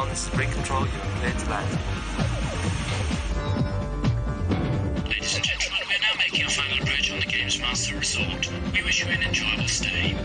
1, this is brake control, you're clear to land. Ladies and gentlemen, we are now making our final approach on the GamesMaster Resort. We wish you an enjoyable stay.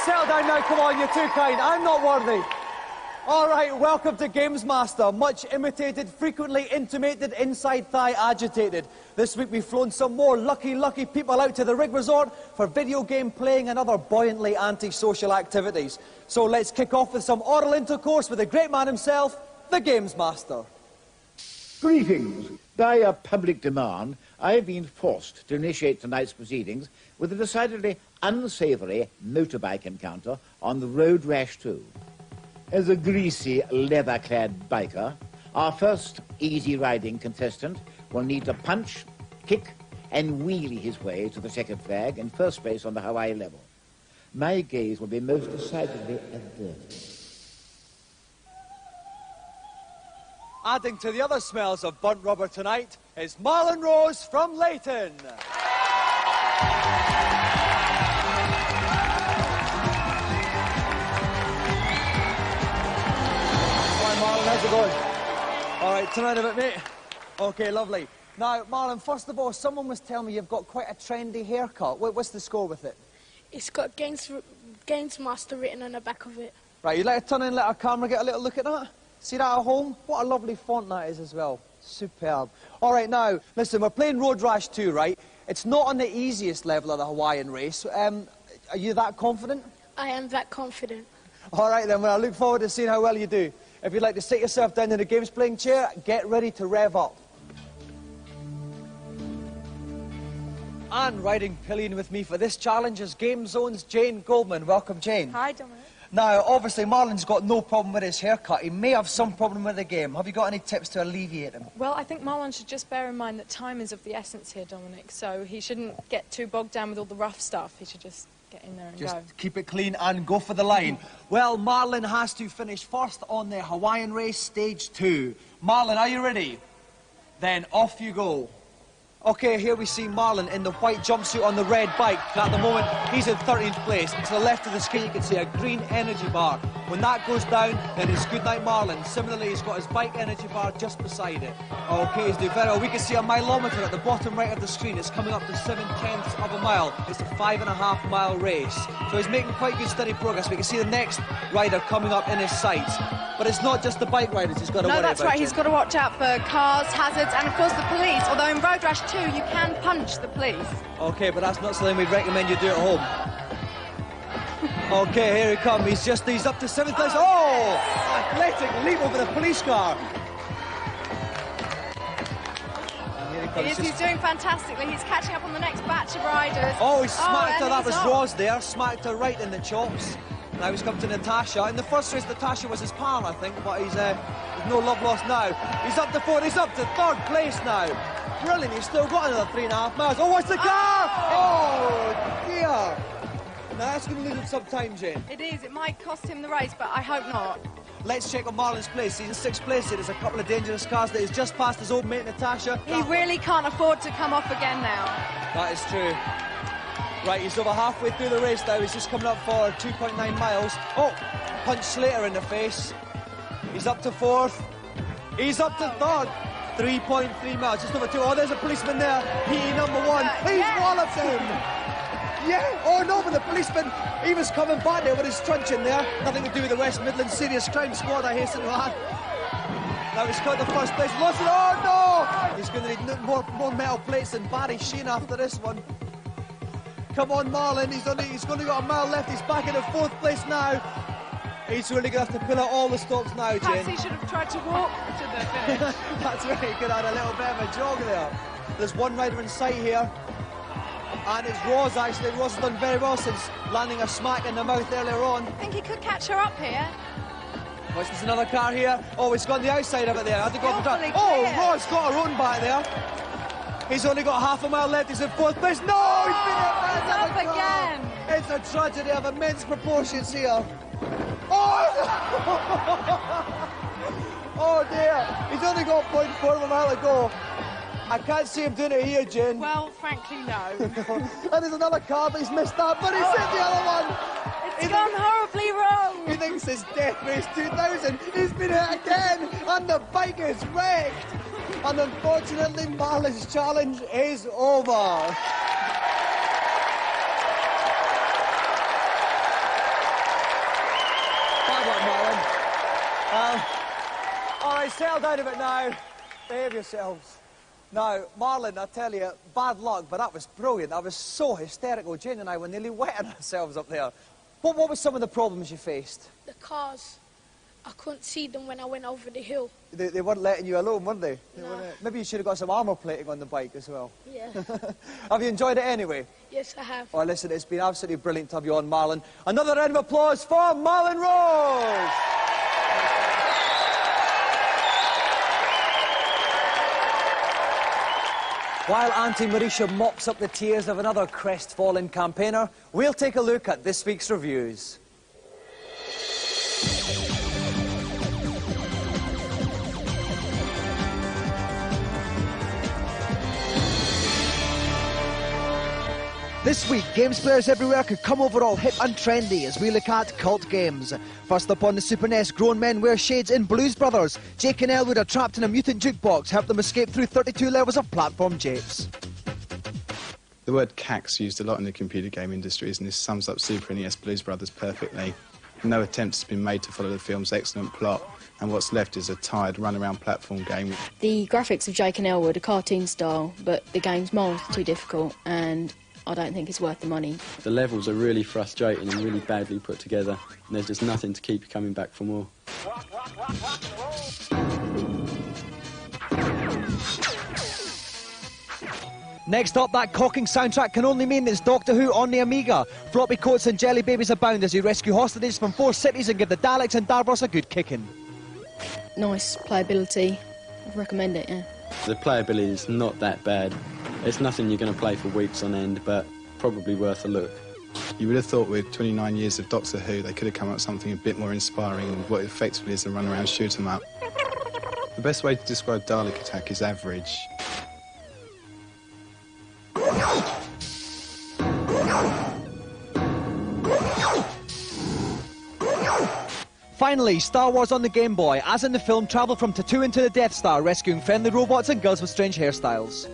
Settle down now, come on, you're too kind. I'm not worthy. All right, welcome to GamesMaster. Much imitated, frequently intimated, inside thigh agitated. This week we've flown some more lucky people out to the Rig Resort for video game playing and other buoyantly anti-social activities. So let's kick off with some oral intercourse with the great man himself, the GamesMaster. Greetings. By a public demand, I have been forced to initiate tonight's proceedings with a decidedly unsavoury motorbike encounter on the road Rash II. As a greasy, leather-clad biker, our first easy-riding contestant will need to punch, kick, and wheelie his way to the checkered flag in first place on the Hawaii level. My gaze will be most decidedly averted. Adding to the other smells of burnt rubber tonight is Marlon Rose from Leighton. Hi Marlon, how's it going? All right, tonight a bit, mate. Okay, lovely. Now, Marlon, first of all, someone was telling me you've got quite a trendy haircut. What's the score with it? It's got GamesMaster written on the back of it. Right, you'd like to turn in and let our camera get a little look at that? See that at home? What a lovely font that is as well. Superb. All right, now, listen, we're playing Road Rash 2, right? It's not on the easiest level of the Hawaiian race. Are you that confident? I am that confident. All right, then, well, I look forward to seeing how well you do. If you'd like to sit yourself down in the games playing chair, get ready to rev up. And riding pillion with me for this challenge is Game Zone's Jane Goldman. Welcome, Jane. Hi, Dominic. Now, obviously, Marlon's got no problem with his haircut. He may have some problem with the game. Have you got any tips to alleviate him? Well, I think Marlon should just bear in mind that time is of the essence here, Dominic, so he shouldn't get too bogged down with all the rough stuff. He should just get in there and Just go. keep it clean and go for the line. Well, Marlon has to finish first on the Hawaiian race, stage 2. Marlon, are you ready? Then off you go. Okay, here we see Marlon in the white jumpsuit on the red bike. And at the moment, he's in 13th place. To the left of the screen, you can see a green energy bar. When that goes down, then it's good night, Marlon. Similarly, he's got his bike energy bar just beside it. Okay, he's doing very well. We can see a mileometer at the bottom right of the screen. It's coming up to 7/10 of a mile. It's a 5.5 mile race. So he's making quite good steady progress. We can see the next rider coming up in his sights. But it's not just the bike riders he's got to worry about. No, that's right. He's got to watch out for cars, hazards, and of course the police. Although in Road Rash 2, you can punch the police. Okay, but that's not something we'd recommend you do at home. Okay, here he comes. He's up to 7th. Oh! Athletic leap over the police car. And here he comes. He's doing fantastically. He's catching up on the next batch of riders. Oh, he smacked her. and That was he's off. Roz there. Smacked her right in the chops. Now he's come to Natasha. In the first race, Natasha was his pal, I think, but he's there's no love lost now. He's up to 4th. He's up to 3rd place now. Brilliant. He's still got another 3.5 miles. Oh, what's the car? Oh, dear. Now that's going to lose him some time, Jane. It is. It might cost him the race, but I hope not. Let's check on Marlon's place. He's in 6th place here. There's a couple of dangerous cars that he's just passed his old mate, Natasha. He really can't afford to come off again now. That is true. Right, he's over halfway through the race now. He's just coming up for 2.9 miles. Oh, punch Slater in the face. He's up to 4th. He's up to 3rd. 3.3 miles, just over 2. Oh, there's a policeman there. He number 1. He's walloped him. Yeah. Oh, no, but the policeman, he was coming back there with his truncheon there. Nothing to do with the West Midlands Serious Crime Squad, I hasten to add. Now he's got the first place. Lost it. Oh, no. He's going to need more metal plates than Barry Sheen after this one. Come on, Marlon. He's going to got a mile left. He's back in the 4th place now. He's really going to have to pull out all the stops now, Jane. Perhaps he should have tried to walk to the finish. That's right, he could have had a little bit of a jog there. There's one rider in sight here. And it's Roz, actually. Roz has done very well since landing a smack in the mouth earlier on. I think he could catch her up here. Watch, there's another car here. Oh, he's got the outside of it there. Had to go up the Carefully track. Oh, clear. Rod's got her own back there. He's only got half a mile left. He's in fourth place. No, he's been hit by He's another up car. again. It's a tragedy of immense proportions here. Oh! Oh dear. He's only got 0.4 of a mile to go. I can't see him doing it here, Jen. Well, frankly, no. And there's another car, but he's missed that. But he's hit the other one. It's gone horribly wrong. He thinks it's Death Race 2000. He's been hit again, and the bike is wrecked. And unfortunately, Marlon's challenge is over. Bad luck, Marlon. All right, settle down a bit now. Behave yourselves. Now, Marlon, I tell you, bad luck, but that was brilliant. That was so hysterical. Jane and I were nearly wetting ourselves up there. What were some of the problems you faced? The cars, I couldn't see them when I went over the hill. They weren't letting you alone, weren't they? No. Maybe you should have got some armour plating on the bike as well. Yeah. Have you enjoyed it anyway? Yes, I have. Oh, listen, it's been absolutely brilliant to have you on, Marlon. Another round of applause for Marlon Rose! While Auntie Marisha mops up the tears of another crestfallen campaigner, we'll take a look at this week's reviews. This week, games players everywhere could come over all hip and trendy as we look at cult games. First up on the Super NES, grown men wear shades in Blues Brothers. Jake and Elwood are trapped in a mutant jukebox, help them escape through 32 levels of platform japes. The word cack's used a lot in the computer game industries, and this sums up Super NES Blues Brothers perfectly. No attempt has been made to follow the film's excellent plot, and what's left is a tired run-around platform game. The graphics of Jake and Elwood are cartoon style, but the game's miles too difficult, and I don't think it's worth the money. The levels are really frustrating and really badly put together, and there's just nothing to keep you coming back for more. Next up, that cocking soundtrack can only mean it's Doctor Who on the Amiga. Floppy coats and jelly babies abound as you rescue hostages from 4 cities and give the Daleks and Davros a good kicking. Nice playability. I'd recommend it, yeah. The playability is not that bad. It's nothing you're going to play for weeks on end, but probably worth a look. You would have thought with 29 years of Doctor Who they could have come up with something a bit more inspiring than what effectively is a run-around shoot-'em-up. The best way to describe Dalek Attack is average. Finally, Star Wars on the Game Boy. As in the film, travel from Tatooine to the Death Star, rescuing friendly robots and girls with strange hairstyles.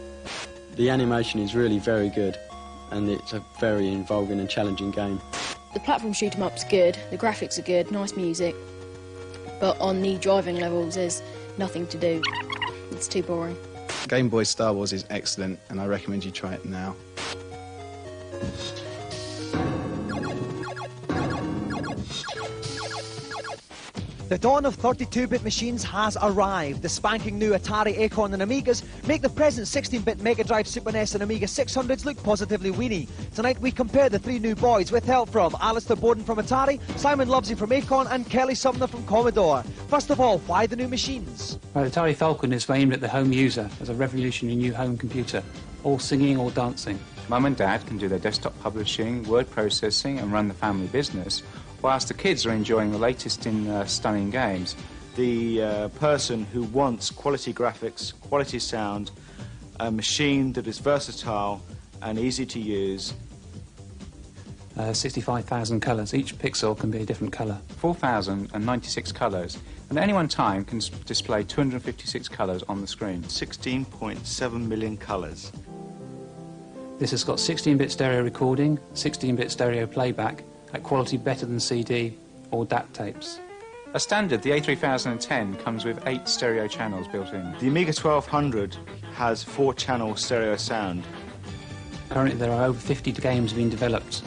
The animation is really very good, and it's a very involving and challenging game. The platform shoot-'em-up's good, the graphics are good, nice music, but on the driving levels there's nothing to do. It's too boring. Game Boy Star Wars is excellent, and I recommend you try it now. The dawn of 32-bit machines has arrived. The spanking new Atari, Acorn and Amigas make the present 16-bit Mega Drive, Super NES and Amiga 600s look positively weeny. Tonight we compare the 3 new boys with help from Alistair Bowden from Atari, Simon Lovesey from Acorn and Kelly Sumner from Commodore. First of all, why the new machines? Well, Atari Falcon is aimed at the home user as a revolutionary new home computer, all singing, all dancing. Mum and Dad can do their desktop publishing, word processing and run the family business, whilst the kids are enjoying the latest in stunning games. The person who wants quality graphics, quality sound, a machine that is versatile and easy to use. 65,000 colours. Each pixel can be a different colour. 4,096 colours, and at any one time can display 256 colours on the screen. 16.7 million colours. This has got 16-bit stereo recording, 16-bit stereo playback, at quality better than CD or DAT tapes. As standard, the A3010 comes with 8 stereo channels built in. The Amiga 1200 has 4-channel stereo sound. Currently there are over 50 games being developed.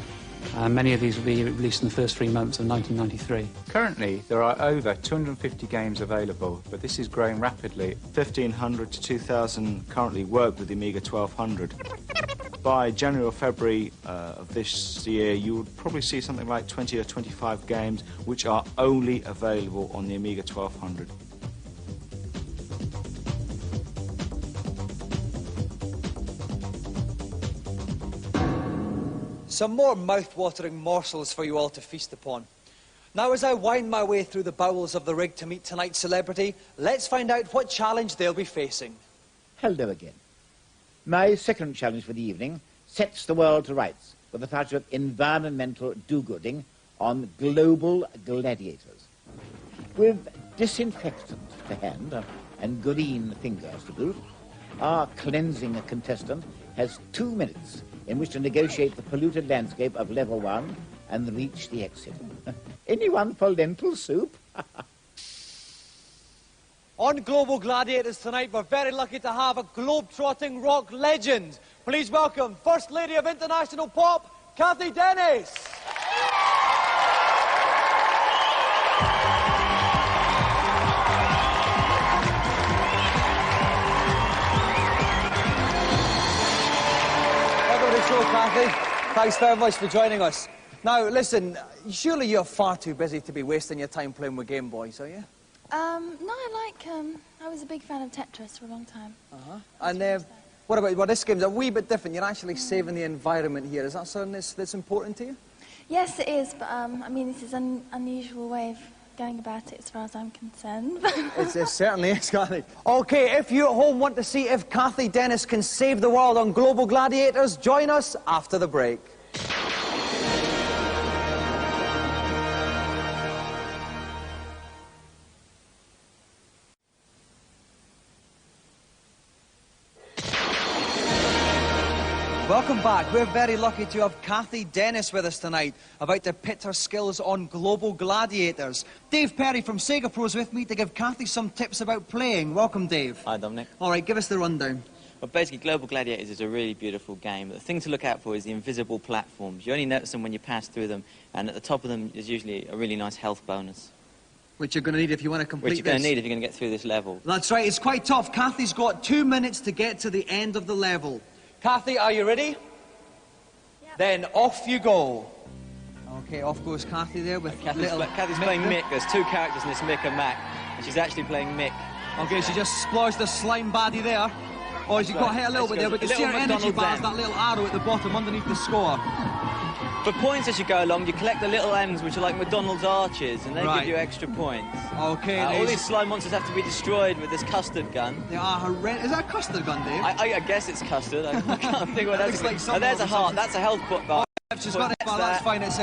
Many of these will be released in the first 3 months of 1993. Currently there are over 250 games available, but this is growing rapidly. 1,500 to 2,000 currently work with the Amiga 1200. by January or February of this year, you would probably see something like 20 or 25 games which are only available on the Amiga 1200. Some more mouth-watering morsels for you all to feast upon. Now, as I wind my way through the bowels of the rig to meet tonight's celebrity, let's find out what challenge they'll be facing. Hello again. My second challenge for the evening sets the world to rights with a touch of environmental do-gooding on global gladiators. With disinfectant to hand and green fingers to boot, our cleansing contestant has 2 minutes in which to negotiate the polluted landscape of level 1 and reach the exit. Anyone for lentil soup? On Global Gladiators tonight, we're very lucky to have a globe-trotting rock legend. Please welcome First Lady of International Pop, Cathy Dennis. Welcome to the show, Cathy. Thanks very much for joining us. Now, listen, surely you're far too busy to be wasting your time playing with Game Boys, are you? No, I was a big fan of Tetris for a long time. And what about, well, this game's a wee bit different. You're actually saving the environment here. Is that something that's important to you? Yes, it is, but, I mean, this is an unusual way of going about it as far as I'm concerned. It certainly is, Cathy. OK, if you at home want to see if Cathy Dennis can save the world on Global Gladiators, join us after the break. Welcome back. We're very lucky to have Cathy Dennis with us tonight, about to pit her skills on Global Gladiators. Dave Perry from Sega Pro's with me to give Cathy some tips about playing. Welcome, Dave. Hi, Dominic. All right, give us the rundown. Well, basically, Global Gladiators is a really beautiful game. The thing to look out for is the invisible platforms. You only notice them when you pass through them, and at the top of them is usually a really nice health bonus. Which you're going to need if you want to complete this. Which you're going to need if you're going to get through this level. That's right, it's quite tough. Cathy's got 2 minutes to get to the end of the level. Cathy, are you ready? Yeah. Then off you go. OK, off goes Cathy there with Cathy's playing Mick. There's 2 characters in this, Mick and Mac, and she's actually playing Mick. OK, she just sploished the slime baddie there. Oh, she got hit a little bit there, but you can see her energy bar's that little arrow at the bottom underneath the score. For points as you go along, you collect the little ends, which are like McDonald's arches, and they give you extra points. OK. All these slime monsters have to be destroyed with this custard gun. They are horrendous. Is that a custard gun, Dave? I guess it's custard. I can't think what that is. Like oh, there's a heart. That's a health bar. She's got it, but that's fine. It's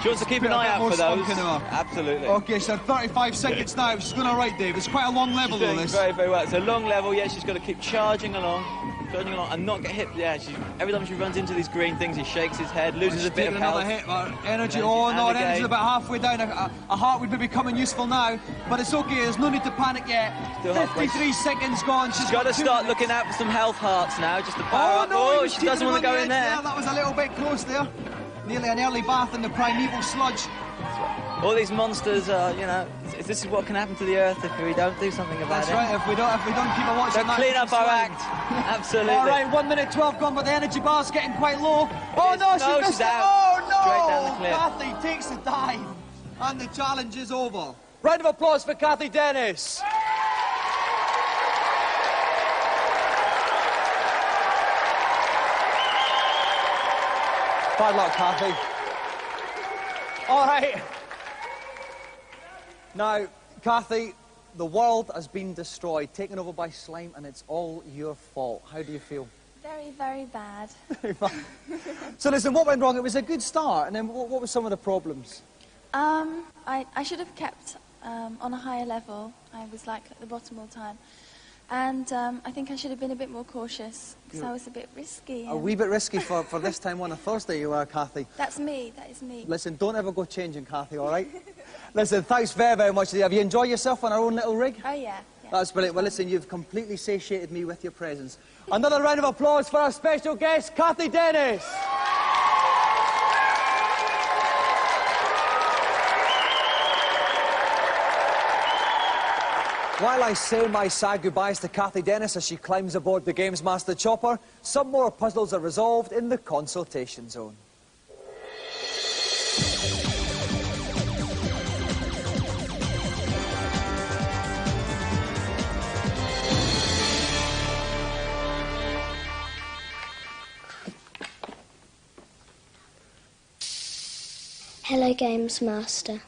she wants to keep an eye out for those. Absolutely. OK, so 35 seconds now. She's going all right, Dave. It's quite a long level, though, this. Very, very well. It's a long level. Yeah, she's got to keep charging along, and not get hit. Yeah, every time she runs into these green things, he shakes his head, loses a bit of health. Another hit. Energy. Oh no, her energy's about halfway down. A heart would be becoming useful now, but it's OK. There's no need to panic yet. 53 seconds gone. She's got to start looking out for some health hearts now, just to power up. Oh, she doesn't want to go in there. That was a little bit close there. Nearly an early bath in the primeval sludge. All these monsters are, this is what can happen to the Earth if we don't do something about it. That's right, if we don't keep a watch on that. Clean up our act. Absolutely. All right, 1 minute 12 gone, but the energy bar's getting quite low. Oh no, she missed it. Out. Oh no! Straight down the cliff. Cathy takes the dive, and the challenge is over. Round of applause for Cathy Dennis. Bad luck, Cathy. All right. Now, Cathy, the world has been destroyed, taken over by slime, and it's all your fault. How do you feel? Very, very bad. So listen, what went wrong? It was a good start, and then what were some of the problems? I should have kept on a higher level. I was like at the bottom all the time. And I think I should have been a bit more cautious, because I was a bit risky. A wee bit risky for this time on a Thursday, you are, Cathy. That's me, that is me. Listen, don't ever go changing, Cathy, all right? Listen, thanks very, very much. Have you enjoyed yourself on our own little rig? Oh, yeah. That's brilliant. Well, listen, you've completely satiated me with your presence. Another round of applause for our special guest, Cathy Dennis. While I say my sad goodbyes to Cathy Dennis as she climbs aboard the GamesMaster chopper, some more puzzles are resolved in the consultation zone. Hello, GamesMaster.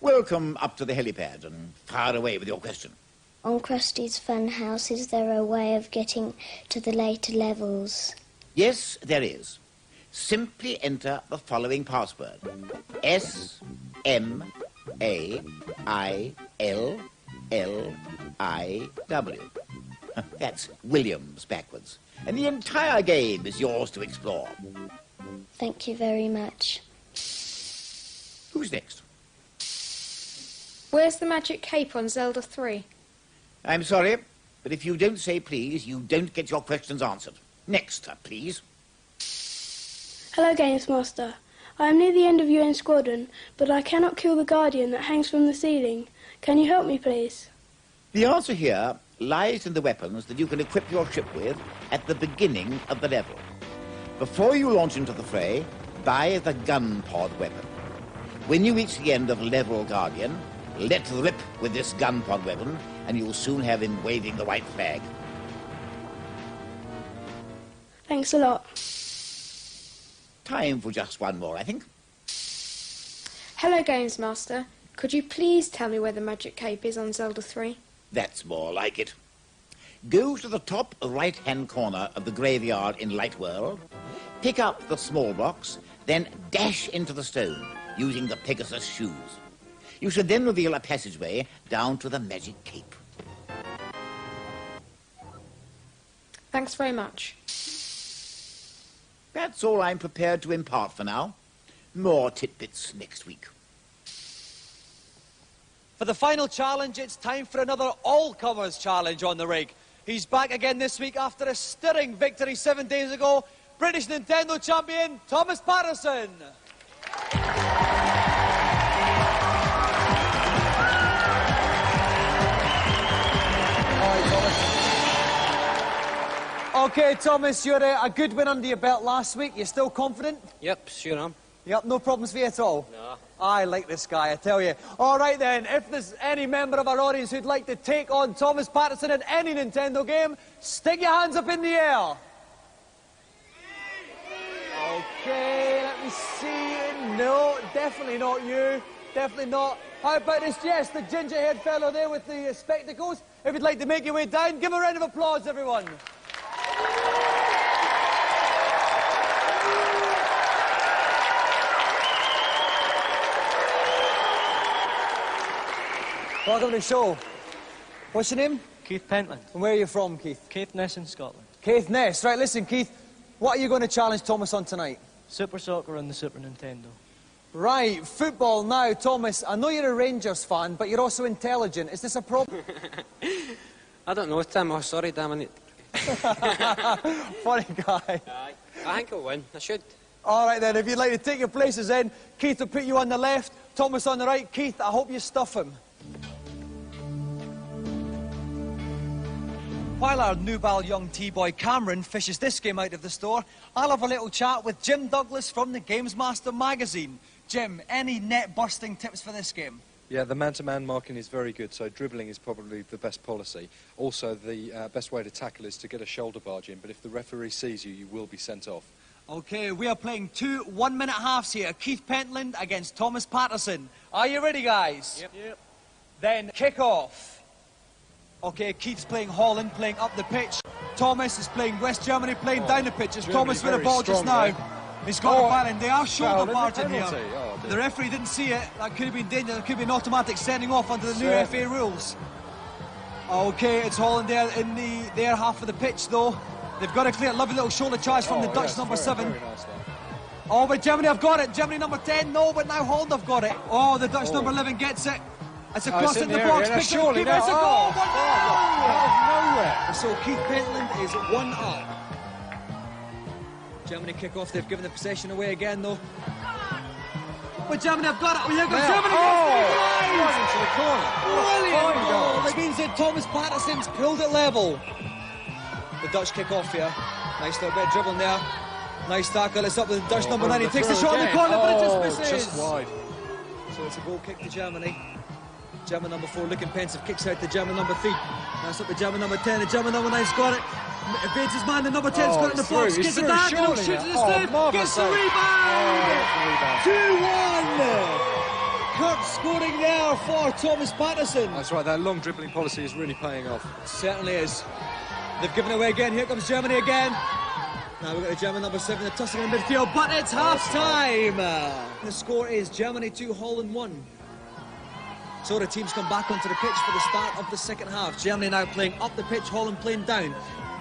Welcome up to the helipad and fire away with your question. On Krusty's Funhouse, is there a way of getting to the later levels? Yes, there is. Simply enter the following password. S-M-A-I-L-L-I-W. That's Williams backwards. And the entire game is yours to explore. Thank you very much. Who's next? Where's the magic cape on Zelda 3? I'm sorry, but if you don't say please, you don't get your questions answered. Next, please. Hello, GamesMaster. I am near the end of UN Squadron, but I cannot kill the Guardian that hangs from the ceiling. Can you help me, please? The answer here lies in the weapons that you can equip your ship with at the beginning of the level. Before you launch into the fray, buy the gun pod weapon. When you reach the end of level Guardian, let rip with this gun pod weapon, and you'll soon have him waving the white flag. Thanks a lot. Time for just one more, I think. Hello, GamesMaster. Could you please tell me where the magic cape is on Zelda 3? That's more like it. Go to the top right-hand corner of the graveyard in Light World, pick up the small box, then dash into the stone using the Pegasus shoes. You should then reveal a passageway down to the magic cape. Thanks very much. That's all I'm prepared to impart for now. More tidbits next week. For the final challenge, it's time for another all-comers challenge on the rig. He's back again this week after a stirring victory 7 days ago. British Nintendo champion, Thomas Patterson. Okay, Thomas, you're a good win under your belt last week. You still confident? Yep, sure am. Yep, no problems for you at all? No. I like this guy, I tell you. All right then, if there's any member of our audience who'd like to take on Thomas Patterson in any Nintendo game, stick your hands up in the air. Okay, let me see. No, definitely not you. Definitely not. How about this? Yes, the ginger-haired fellow there with the spectacles. If you'd like to make your way down, give a round of applause, everyone. Welcome to the show. What's your name? Keith Pentland. And where are you from, Keith? Caithness in Scotland. Caithness. Right, listen, Keith. What are you going to challenge Thomas on tonight? Super Soccer on the Super Nintendo. Right, football now. Thomas, I know you're a Rangers fan, but you're also intelligent. Is this a problem? I don't know, Tim. Oh, sorry, damn it. Funny guy. I think I'll win. I should. All right, then. If you'd like to take your places in, Keith will put you on the left, Thomas on the right. Keith, I hope you stuff him. While our nubile young T-boy Cameron fishes this game out of the store, I'll have a little chat with Jim Douglas from the GamesMaster magazine. Jim, any net-busting tips for this game? Yeah, the man-to-man marking is very good, so dribbling is probably the best policy. Also, the best way to tackle is to get a shoulder barge in, but if the referee sees you, you will be sent off. OK, we are playing 2 one-minute halves here. Keith Pentland against Thomas Patterson. Are you ready, guys? Yep. Then kick off. OK, Keith's playing Holland, playing up the pitch. Thomas is playing West Germany, playing down the pitch. As Thomas with the ball just now. He's got the ball in. They are shoulder barging here. The referee didn't see it. That could have been dangerous. There could be an automatic sending off under the new FA rules. OK, it's Holland there in their half of the pitch, though. They've got to clear. Lovely little shoulder charge from the Dutch number 7. Very nice, oh, but Germany have got it. Germany number 10, no, but now Holland have got it. Oh, the Dutch number 11 gets it. It's a cross in the box. It's a goal. 1-0. Out of nowhere. So Keith Pentland is 1 up. Germany kick off. They've given the possession away again, though. with Germany. I've got it. Oh, here comes Germany. Right into the corner. Brilliant goal. Goals. That means that Thomas Patterson's pulled it level. The Dutch kick off here. Nice little bit of dribbling there. Nice tackle. It's up with the Dutch number 9. He takes the shot in the corner, but it just misses. Just wide. So it's a goal kick to Germany. German number 4 looking pensive, kicks out to German number 3. That's up to German number 10. The German number 9's got it. Evades his man. The number 10's got it in the box. Gets it back and shoots it instead. Gets the rebound. 2-1. Kurt scoring there for Thomas Patterson. That's right. That long dribbling policy is really paying off. It certainly is. They've given away again. Here comes Germany again. Now we've got the German number 7, the tossing in the midfield, but it's half-time. The score is Germany 2, Holland 1. So the teams come back onto the pitch for the start of the second half. Germany now playing up the pitch, Holland playing down.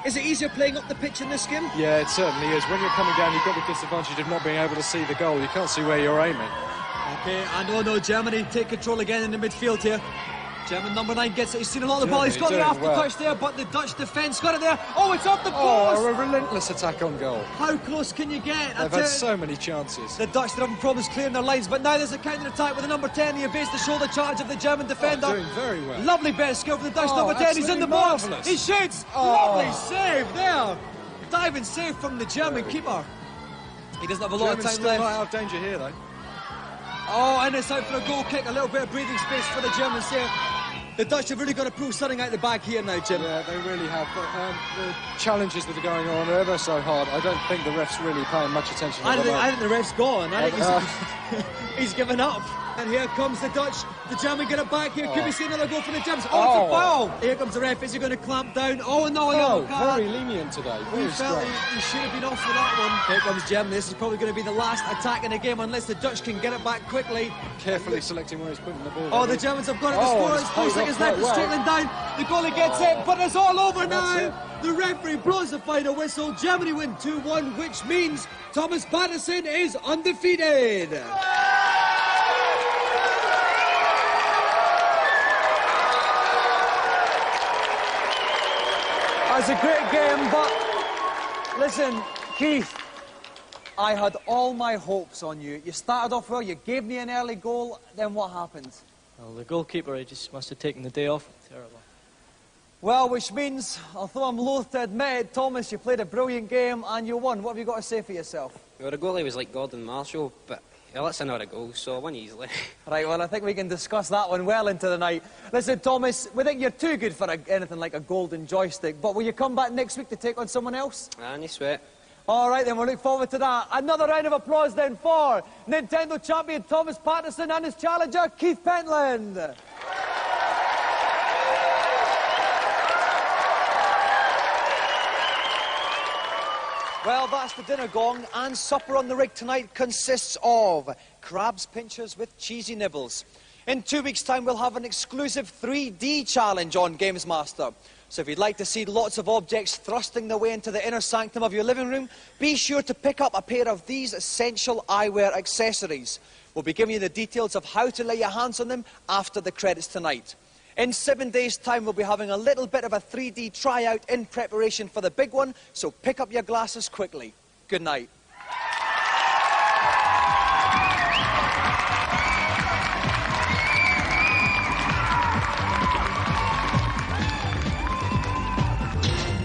Is it easier playing up the pitch in this game? Yeah, it certainly is. When you're coming down, you've got the disadvantage of not being able to see the goal. You can't see where you're aiming. Okay, and no, Germany take control again in the midfield here. German number 9 gets it. He's seen a lot of the ball. He's got the after touch there, but the Dutch defence got it there. Oh, it's off the post! Oh, a relentless attack on goal. How close can you get? They've had so many chances. The Dutch, they're having problems clearing their lines, but now there's a counter-attack with the number 10. He evades the shoulder charge of the German defender. Doing very well. Lovely bit of skill from the Dutch number 10. He's in the box. Marvellous. He shoots. Lovely save there. Diving save from the German keeper. He doesn't have a lot of time left. Not out of danger here, though. Oh, and it's out for a goal kick. A little bit of breathing space for the Germans here. The Dutch have really got to pull something out the bag here now, Jim. Yeah, they really have. But the challenges that are going on are ever so hard. I don't think the ref's really paying much attention to I think the ref's gone. I think he's given up. And here comes the Dutch. The German get it back here. Could we see another goal from the Germans? Oh, it's a foul! Here comes the ref. Is he going to clamp down? Oh, no, yellow card. Very lenient today. We felt he should have been off for that one. Here comes Germany. This is probably going to be the last attack in the game unless the Dutch can get it back quickly. Carefully selecting where he's putting the ball. Oh, the Germans have got it to score. It's 4 seconds left. It's straightening down. The goalie gets it, but it's all over now. The referee blows the final whistle. Germany win 2-1, which means Thomas Patterson is undefeated. It's a great game, but listen, Keith, I had all my hopes on you. You started off well, you gave me an early goal, then what happened? Well, the goalkeeper, he just must have taken the day off. Terrible. Well, which means, although I'm loath to admit it, Thomas, you played a brilliant game and you won. What have you got to say for yourself? Well, the goalie was like Gordon Marshall, but he lets another goal, so I won easily. Right, well, I think we can discuss that one well into the night. Listen, Thomas, we think you're too good for anything like a golden joystick, but will you come back next week to take on someone else? Any sweat. All right, then, we'll look forward to that. Another round of applause, then, for Nintendo champion Thomas Patterson and his challenger, Keith Pentland. Well, that's the dinner gong, and supper on the rig tonight consists of crabs pinchers with cheesy nibbles. In 2 weeks' time, we'll have an exclusive 3D challenge on GamesMaster. So if you'd like to see lots of objects thrusting their way into the inner sanctum of your living room, be sure to pick up a pair of these essential eyewear accessories. We'll be giving you the details of how to lay your hands on them after the credits tonight. In 7 days' time, we'll be having a little bit of a 3D tryout in preparation for the big one, so pick up your glasses quickly. Good night.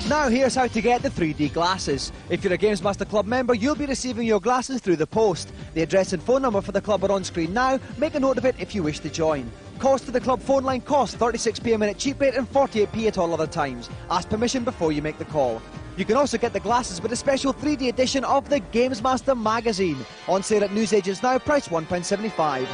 Now here's how to get the 3D glasses. If you're a GamesMaster Club member, you'll be receiving your glasses through the post. The address and phone number for the club are on screen now. Make a note of it if you wish to join. Cost to the club phone line costs 36p a minute cheap rate and 48p at all other times. Ask permission before you make the call. You can also get the glasses with a special 3D edition of the GamesMaster magazine. On sale at newsagents now, price £1.75.